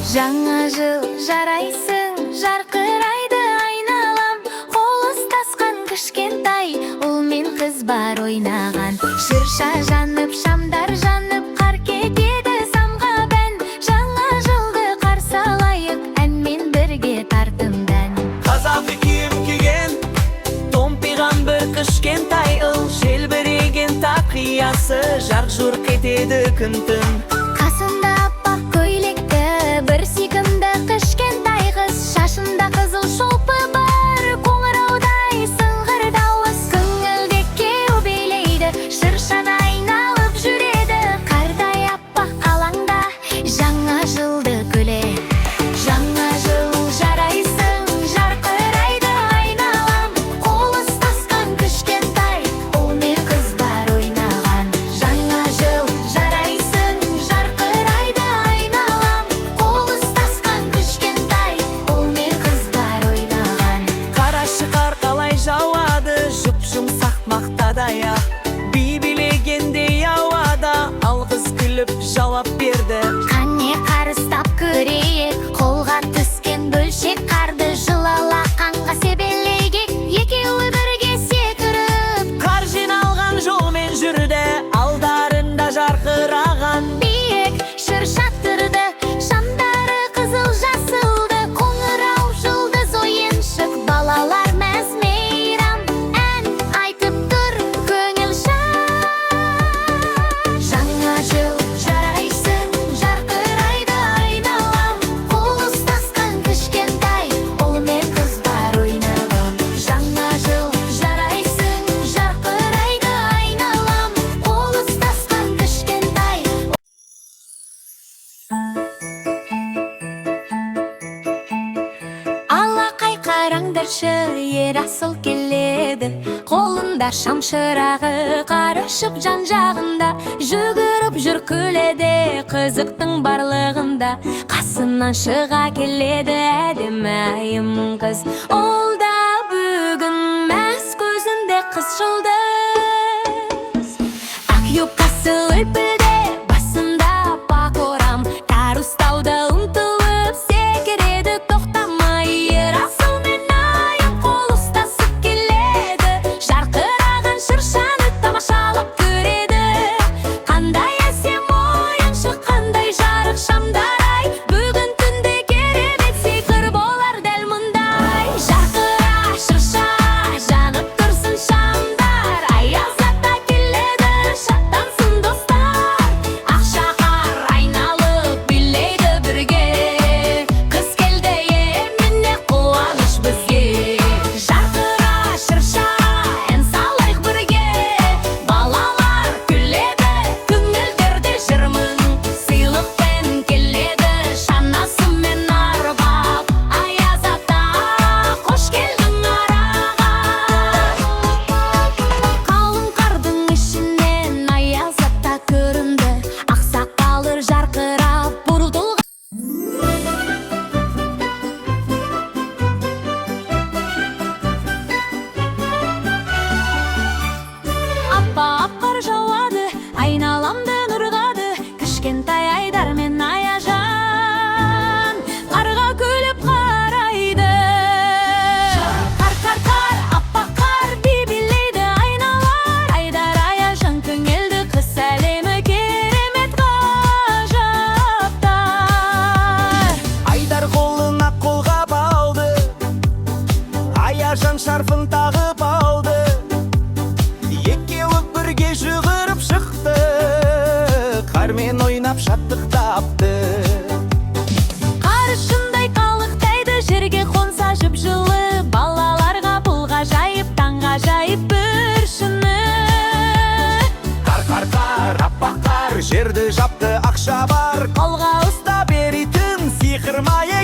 Жаңа жыл жарайсың, жарқырайды айналам. Қол ұстасқан кішкентай ұл мен қыз бар ойнаған. Шырша жанып, шамдар жанып, қар кетеді самға бән. Жаңа жылды қарсы алайық, әнмен бірге тартымдан. Қазақы киім киген, томпиған бір кішкентай ұл. Желбіреген тақиясы жарқ-жұрқ етеді күн-түн. Қасында аппақ көйлекті бір сүйкімді кішкентай қыз. Шашында қызыл шолпы бар, қоңыраудай сыңғыр дауыс. Көңілдекке билейді, шыршаны айналып жүреді. Қардай аппақ алаңда жаңа жылды күле. Жаңа жыл жарайсың, жарқырайды айналам. Қол ұстасқан кішкентай ұл мен қыз бар ойнаған. Жаңа жыл жарайсың, жарқырайды айналам. Қол ұстасқан кішкентай ұл мен қыз бар ойнаған. Қарашы қар қалай жауады, жұп-жұмсақ мақтадай ақ. Би билегендей ауада алғыс күліп жауап берді. Қане қарыстап көрейік, қолға түскен бөлшек қарды. Жыл алақанға себелейгек, екеуі бірге секіріп. Қар жиналған жолмен жүрді, алдарында жарқыраған. Биік шырша тұрды, шамдары қызыл жасылды. Қоңырау жұлдыз ойыншық, балалар мәз мейрам. Ән айтып тұр көңіл шат. Жаңа жыл жарайсың, жарқырайды айналам. Қол ұстасқан кішкентай ұл мен қыз бар ойнаған. Жаңа жыл жарайсың, жарқырайды айналам. Қол ұстасқан кішкентай. Алақай қараңдаршы, ер асыл келеді. Қолында шамшырағы, қар ұшып жан-жағында. Жүгіріп жүр күледі, қызықтың барлығында. Қасынан шыға келеді әдемі айым қыз. Ол да бүгін мәз көзінде қыз жұлдыз. Ақ юбкасы үлпілде, басында аппақ орам. Тар ұстауда ұмтылып секіреді тоқтамай. Ер асыл мен айым қол ұстасып келеді. Жарқыраған шыршаны тамашалап көреді. Қандай әсем ойыншық, қандай жарық шамдар-ай. Бүгін түнде керемет сиқыр болар дәл мұндай. Жарқыра шырша, жанып тұрсын шамдар. Аяз ата келеді, шаттансын достар. Ақшақар айналып билейді бірге. Қыз келді еміне қуаныш бізге. Жарқыра шырша, ән салайық бірге. Балалар күледі, көңілдерде жырмың. Сыйлықпен келеді, шанасымен арбап. Аяз ата, қош келдің араға. Қалың қардың ішінен аяз ата көрінді. Ақсақалы жарқырап бұрылған. Аппақ қар жауады, айналамды нұрғады. Кішкентай Айдар мен Аяжан қарға күліп қарайды. Қар, аппақ қар би-билейді айналар. Айдар, Аяжан көңілді қыз әлемі керемет ғажаптар. Айдар қолына қолғап алды, Аяжан шарфын тағып алды. Екеуі бірге жүгіріп шықты, қармен ойнап шаттық тапты. Қар ұшындай қалықтайды, жерге қонса жып-жылы. Балаларға бұл ғажайып, таң ғажайып бір шыны. Қар, аппақ қар, жерді жапты ақша бар. Қолға ұста беретін сиқыр майы